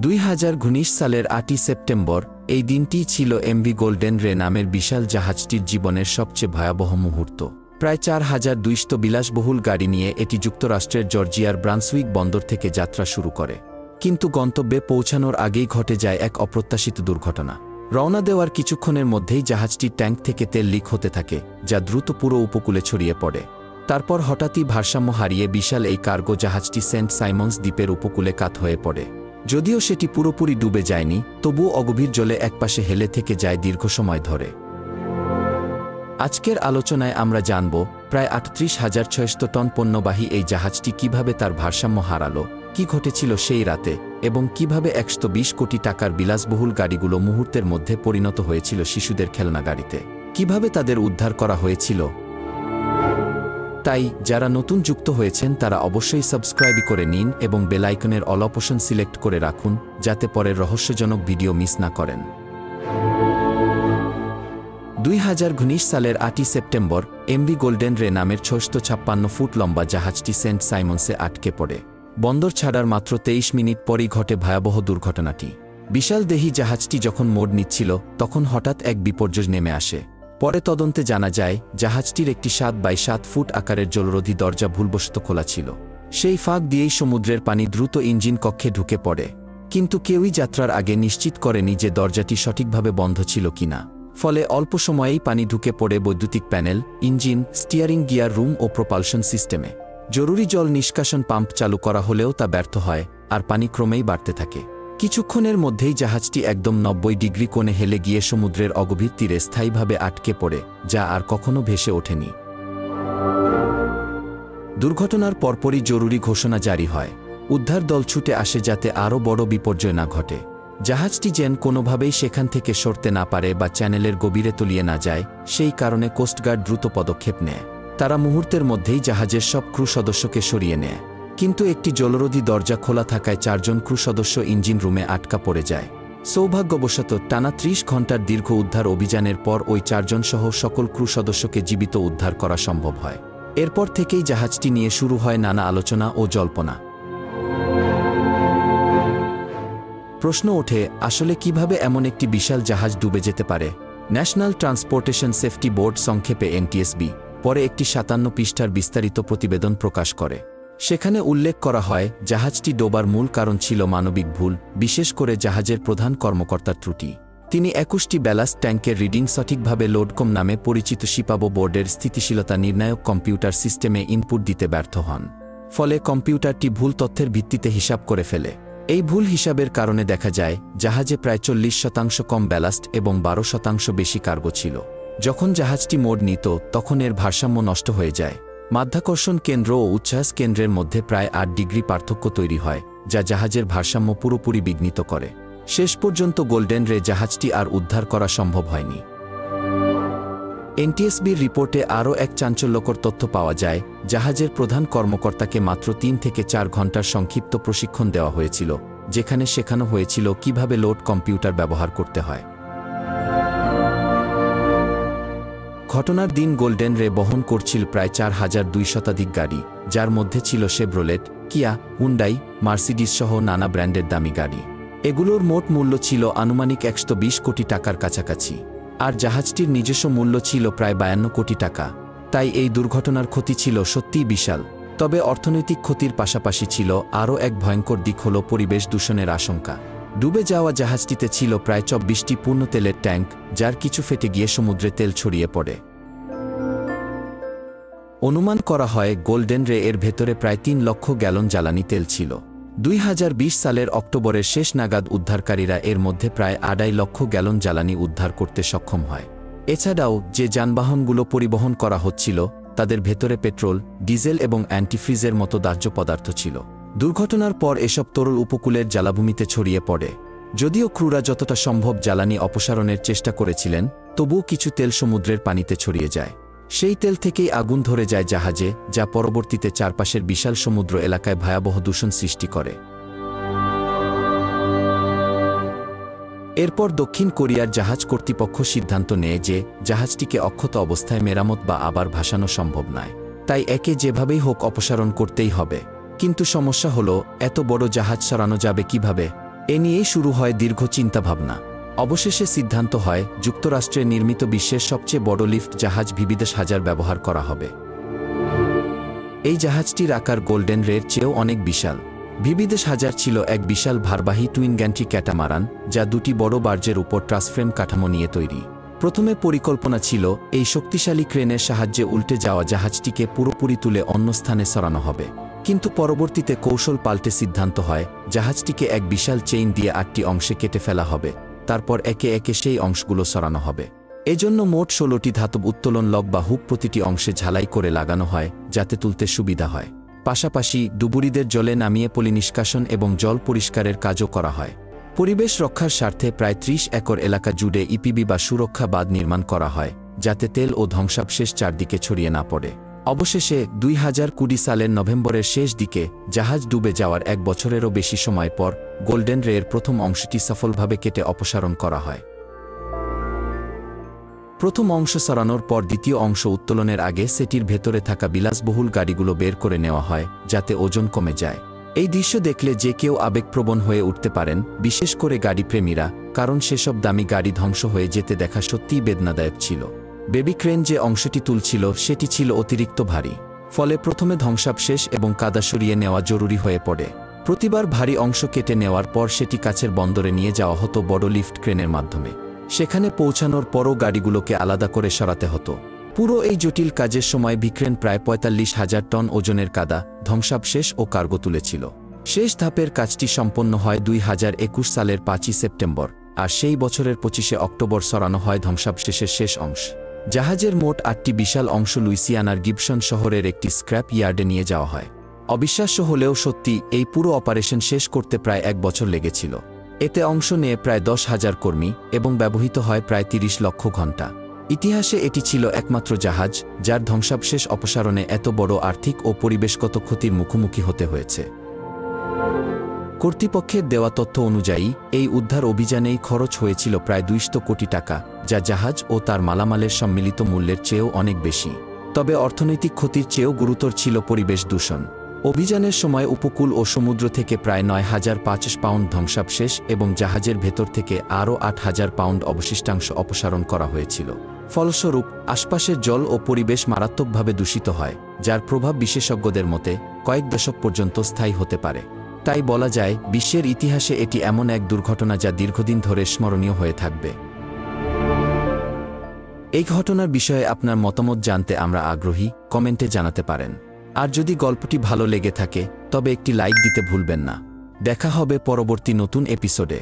2019 সালের 8 সেপ্টেম্বর এই দিনটিই ছিল এমভি গোল্ডেন রে নামের বিশাল জাহাজটির জীবনের সবচেয়ে ভয়াবহ মুহূর্ত। প্রায় 4200 বিলাসবহুল গাড়ি নিয়ে এটি যুক্তরাষ্ট্রের জর্জিয়ার ব্রান্সউইক বন্দর থেকে যাত্রা শুরু করে। কিন্তু গন্তব্যে পৌঁছানোর আগেই ঘটে যায় এক অপ্রত্যাশিত দুর্ঘটনা। রওনা দেওয়ার কিছুক্ষণের মধ্যেই জাহাজটির ট্যাঙ্ক থেকে তেল লিক হতে থাকে, যা দ্রুত পুরো উপকূলে ছড়িয়ে পড়ে। তারপর হঠাৎই ভারসাম্য হারিয়ে বিশাল এই কার্গো জাহাজটি সেন্ট সাইমন্স দ্বীপের উপকূলে কাত হয়ে পড়ে। যদিও সেটি পুরোপুরি ডুবে যায়নি, তবুও অগভীর জলে একপাশে হেলে থেকে যায় দীর্ঘ সময় ধরে। আজকের আলোচনায় আমরা জানব প্রায় ৩৮,৬০০ টন পণ্যবাহী এই জাহাজটি কিভাবে তার ভারসাম্য হারালো, কি ঘটেছিল সেই রাতে, এবং কিভাবে ১২০ কোটি টাকার বিলাসবহুল গাড়িগুলো মুহূর্তের মধ্যে পরিণত হয়েছিল শিশুদের খেলনা গাড়িতে, কিভাবে তাদের উদ্ধার করা হয়েছিল। তাই যারা নতুন যুক্ত হয়েছেন তারা অবশ্যই সাবস্ক্রাইব করে নিন এবং বেল আইকনের অল অপশন সিলেক্ট করে রাখুন, যাতে পরের রহস্যজনক ভিডিও মিস না করেন। 2019 সালের 8 সেপ্টেম্বর এমভি গোল্ডেন রে নামের 656 ফুট লম্বা জাহাজটি সেন্ট সাইমন্সে আটকে পড়ে। বন্দর ছাড়ার মাত্র 23 মিনিট পরই ঘটে ভয়াবহ দুর্ঘটনাটি। বিশাল দেহী জাহাজটি যখন মোড় নিচ্ছিল তখন হঠাৎ এক বিপর্যয় নেমে আসে। পরে তদন্তে জানা যায় জাহাজটির একটি 7 বাই 7 ফুট আকারের জলরোধী দরজা ভুলবশত খোলা ছিল। সেই ফাঁক দিয়েই সমুদ্রের পানি দ্রুত ইঞ্জিন কক্ষে ঢুকে পড়ে, কিন্তু কেউই যাত্রার আগে নিশ্চিত করেনি যে দরজাটি সঠিকভাবে বন্ধ ছিল কিনা। ফলে অল্প সময়েই পানি ঢুকে পড়ে বৈদ্যুতিক panel, engine, steering gear room ও প্রপালশন সিস্টেমে। জরুরি জল নিষ্কাশন পাম্প চালু করা হলেও তা ব্যর্থ হয়, আর পানি ক্রমেই বাড়তে থাকে। কিছুক্ষণের মধ্যেই জাহাজটি একদম 90 ডিগ্রি কোণে হেলে গিয়ে সমুদ্রের অগভীর তীরে স্থায়ীভাবে আটকে পড়ে, যা আর কখনো ভেসে ওঠেনি। দুর্ঘটনার পরপরই জরুরি ঘোষণা জারি হয়। উদ্ধার দল ছুটে আসে যাতে আরও বড় বিপর্যয় না ঘটে। জাহাজটি যেন কোনোভাবেই সেখান থেকে সরতে না পারে বা চ্যানেলের গভীরে তলিয়ে না যায়, সেই কারণে কোস্টগার্ড দ্রুত পদক্ষেপ নেয়। তারা মুহূর্তের মধ্যেই জাহাজের সব ক্রু সদস্যকে সরিয়ে নেয়, কিন্তু একটি জলরোধী দরজা খোলা থাকায় 4 জন ক্রু সদস্য ইঞ্জিন রুমে আটকা পড়ে যায়। সৌভাগ্যবশত টানা 30 ঘণ্টার দীর্ঘ উদ্ধার অভিযানের পর ওই 4 জন সহ সকল ক্রু সদস্যকে জীবিত উদ্ধার করা সম্ভব হয়। এরপর থেকেই জাহাজটি নিয়ে শুরু হয় নানা আলোচনা ও জল্পনা। প্রশ্ন ওঠে, আসলে কিভাবে এমন একটি বিশাল জাহাজ ডুবে যেতে পারে? ন্যাশনাল ট্রান্সপোর্টেশন সেফটি বোর্ড, সংক্ষেপে এনটিএসবি, পরে একটি 57 পৃষ্ঠার বিস্তারিত প্রতিবেদন প্রকাশ করে। সেখানে উল্লেখ করা হয় জাহাজটি ডোবার মূল কারণ ছিল মানবিক ভুল, বিশেষ করে জাহাজের প্রধান কর্মকর্তার ত্রুটি। তিনি 21টি ব্যালাস্ট ট্যাঙ্কের রিডিং সঠিকভাবে লোডকম নামে পরিচিত শিপাবো বোর্ডের স্থিতিশীলতা নির্ণায়ক কম্পিউটার সিস্টেমে ইনপুট দিতে ব্যর্থ হন। ফলে কম্পিউটারটি ভুল তথ্যের ভিত্তিতে হিসাব করে ফেলে। এই ভুল হিসাবের কারণে দেখা যায় জাহাজে প্রায় 40% কম ব্যালাস্ট এবং 12% বেশি কার্গো ছিল। যখন জাহাজটি মোড় নিত তখন এর ভারসাম্য নষ্ট হয়ে যায়। মাধ্যাকর্ষণ কেন্দ্র ও উচ্ছ্বাস কেন্দ্রের মধ্যে প্রায় 8 ডিগ্রি পার্থক্য তৈরি হয়, যা জাহাজের ভারসাম্য পুরোপুরি বিঘ্নিত করে। শেষ পর্যন্ত গোল্ডেন রে জাহাজটি আর উদ্ধার করা সম্ভব হয়নি। এনটিএসবির রিপোর্টে আরও এক চাঞ্চল্যকর তথ্য পাওয়া যায়। জাহাজের প্রধান কর্মকর্তাকে মাত্র 3 থেকে 4 ঘণ্টার সংক্ষিপ্ত প্রশিক্ষণ দেওয়া হয়েছিল, যেখানে শেখানো হয়েছিল কিভাবে লোড কম্পিউটার ব্যবহার করতে হয়। ঘটনার দিন গোল্ডেন রে বহন করছিল প্রায় 4200 শতাধিক গাড়ি, যার মধ্যে ছিল শেভরোলেট, কিয়া, হুন্ডাই, মার্সিডিজ সহ নানা ব্র্যান্ডের দামি গাড়ি। এগুলোর মোট মূল্য ছিল আনুমানিক 120 কোটি টাকার কাছাকাছি, আর জাহাজটির নিজস্ব মূল্য ছিল প্রায় 52 কোটি টাকা। তাই এই দুর্ঘটনার ক্ষতি ছিল সত্যিই বিশাল। তবে অর্থনৈতিক ক্ষতির পাশাপাশি ছিল আরও এক ভয়ঙ্কর দিক, হল পরিবেশ দূষণের আশঙ্কা। ডুবে যাওয়া জাহাজটিতে ছিল প্রায় 24টি পূর্ণ তেলের ট্যাঙ্ক, যার কিছু ফেটে গিয়ে সমুদ্রে তেল ছড়িয়ে পড়ে। অনুমান করা হয় গোল্ডেন রে এর ভেতরে প্রায় 3 লক্ষ গ্যালন জ্বালানি তেল ছিল। 2020 সালের অক্টোবরের শেষ নাগাদ উদ্ধারকারীরা এর মধ্যে প্রায় 2.5 লক্ষ গ্যালন জ্বালানি উদ্ধার করতে সক্ষম হয়। এছাড়াও যে যানবাহনগুলো পরিবহন করা হচ্ছিল তাদের ভেতরে পেট্রোল, ডিজেল এবং অ্যান্টিফ্রিজের মতো দাহ্য পদার্থ ছিল। দুর্ঘটনার পর এসব তরল উপকূলের জলাভূমিতে ছড়িয়ে পড়ে। যদিও ক্রুরা যতটা সম্ভব জ্বালানি অপসারণের চেষ্টা করেছিলেন, তবুও কিছু তেল সমুদ্রের পানিতে ছড়িয়ে যায়। সেই তেল থেকেই আগুন ধরে যায় জাহাজে, যা পরবর্তীতে চারপাশের বিশাল সমুদ্র এলাকায় ভয়াবহ দূষণ সৃষ্টি করে। এরপর দক্ষিণ কোরিয়ার জাহাজ কর্তৃপক্ষ সিদ্ধান্ত নেয় যে জাহাজটিকে অক্ষত অবস্থায় মেরামত বা আবার ভাসানো সম্ভব নয়, তাই একে যেভাবেই হোক অপসারণ করতেই হবে। কিন্তু সমস্যা হলো, এত বড় জাহাজ সরানো যাবে কিভাবে? এ নিয়েই শুরু হয় দীর্ঘ চিন্তাভাবনা। অবশেষে সিদ্ধান্ত হয় যুক্তরাষ্ট্রে নির্মিত বিশ্বের সবচেয়ে বড় লিফট জাহাজ ভিভিদেশ-1000 ব্যবহার করা হবে। এই জাহাজটির আকার গোল্ডেন রের চেয়েও অনেক বিশাল। ভিভিদেশ-1000 ছিল এক বিশাল ভারবাহী টুইন গ্যান্ট্রি ক্যাটামারান, যা দুটি বড় বার্জের উপর ট্রাসফ্রেম কাঠামো নিয়ে তৈরি। প্রথমে পরিকল্পনা ছিল এই শক্তিশালী ক্রেনের সাহায্যে উল্টে যাওয়া জাহাজটিকে পুরোপুরি তুলে অন্য স্থানে সরানো হবে, কিন্তু পরবর্তীতে কৌশল পাল্টে সিদ্ধান্ত হয় জাহাজটিকে এক বিশাল চেইন দিয়ে 8টি অংশে কেটে ফেলা হবে, তারপর একে একে সেই অংশগুলো সরানো হবে। এজন্য মোট 16টি ধাতব উত্তোলন লক বা হুক প্রতিটি অংশে ঝালাই করে লাগানো হয়, যাতে তুলতে সুবিধা হয়। পাশাপাশি ডুবুরিদের জলে নামিয়ে পলি নিষ্কাশন এবং জল পরিষ্কারের কাজও করা হয়। পরিবেশ রক্ষার স্বার্থে প্রায় 30 একর এলাকা জুড়ে ইপিবি বা সুরক্ষা বাঁধ নির্মাণ করা হয়, যাতে তেল ও ধ্বংসাবশেষ চারদিকে ছড়িয়ে না পড়ে। অবশেষে 2020 সালের নভেম্বরের শেষ দিকে জাহাজ ডুবে যাওয়ার 1 বছরেরও বেশি সময় পর গোল্ডেন রের প্রথম অংশটি সফলভাবে কেটে অপসারণ করা হয়। প্রথম অংশ সরানোর পর দ্বিতীয় অংশ উত্তোলনের আগে সেটির ভেতরে থাকা বিলাসবহুল গাড়িগুলো বের করে নেওয়া হয়, যাতে ওজন কমে যায়। এই দৃশ্য দেখলে যে কেউ আবেগপ্রবণ হয়ে উঠতে পারেন, বিশেষ করে গাড়িপ্রেমীরা, কারণ সেসব দামি গাড়ি ধ্বংস হয়ে যেতে দেখা সত্যিই বেদনাদায়ক ছিল। বেবি ক্রেন যে অংশটি তুলছিল সেটি ছিল অতিরিক্ত ভারী, ফলে প্রথমে ধ্বংসাবশেষ এবং কাদা সরিয়ে নেওয়া জরুরি হয়ে পড়ে। প্রতিবার ভারী অংশ কেটে নেওয়ার পর সেটি কাছের বন্দরে নিয়ে যাওয়া হতো বড় লিফট ক্রেনের মাধ্যমে। সেখানে পৌঁছানোর পরও গাড়িগুলোকে আলাদা করে সরাতে হতো। পুরো এই জটিল কাজের সময় বিক্রেন প্রায় 45,000 টন ওজনের কাদা, ধ্বংসাবশেষ ও কার্গো তুলেছিল। শেষ ধাপের কাজটি সম্পন্ন হয় 2021 সালের 5 সেপ্টেম্বর, আর সেই বছরের 25 অক্টোবর সরানো হয় ধ্বংসাবশেষের শেষ অংশ। জাহাজের মোট 8টি বিশাল অংশ লুইসিয়ানার গিবসন শহরের একটি স্ক্র্যাপ ইয়ার্ডে নিয়ে যাওয়া হয়। অবিশ্বাস্য হলেও সত্যি, এই পুরো অপারেশন শেষ করতে প্রায় 1 বছর লেগেছিল। এতে অংশ নিয়ে প্রায় 10,000 কর্মী এবং ব্যবহৃত হয় প্রায় 30 লক্ষ ঘণ্টা। ইতিহাসে এটি ছিল একমাত্র জাহাজ যার ধ্বংসাবশেষ অপসারণে এত বড় আর্থিক ও পরিবেশগত ক্ষতির মুখোমুখি হতে হয়েছে। কর্তৃপক্ষের দেওয়া তথ্য অনুযায়ী এই উদ্ধার অভিযানেই খরচ হয়েছিল প্রায় 200 কোটি টাকা, যা জাহাজ ও তার মালামালের সম্মিলিত মূল্যের চেয়েও অনেক বেশি। তবে অর্থনৈতিক ক্ষতির চেয়েও গুরুতর ছিল পরিবেশ দূষণ। অভিযানের সময় উপকূল ও সমুদ্র থেকে প্রায় 9,500 পাউন্ড ধ্বংসাবশেষ এবং জাহাজের ভেতর থেকে আরও 8,000 পাউন্ড অবশিষ্টাংশ অপসারণ করা হয়েছিল। ফলস্বরূপ আশপাশের জল ও পরিবেশ মারাত্মকভাবে দূষিত হয়, যার প্রভাব বিশেষজ্ঞদের মতে কয়েক দশক পর্যন্ত স্থায়ী হতে পারে। তাই বলা যায়, বিশ্বের ইতিহাসে এটি এমন এক দুর্ঘটনা যা দীর্ঘদিন ধরে স্মরণীয় হয়ে থাকবে। এই ঘটনার বিষয়ে আপনার মতামত জানতে আমরা আগ্রহী, কমেন্টে জানাতে পারেন। আর যদি গল্পটি ভালো লেগে থাকে তবে একটি লাইক দিতে ভুলবেন না। দেখা হবে পরবর্তী নতুন এপিসোডে।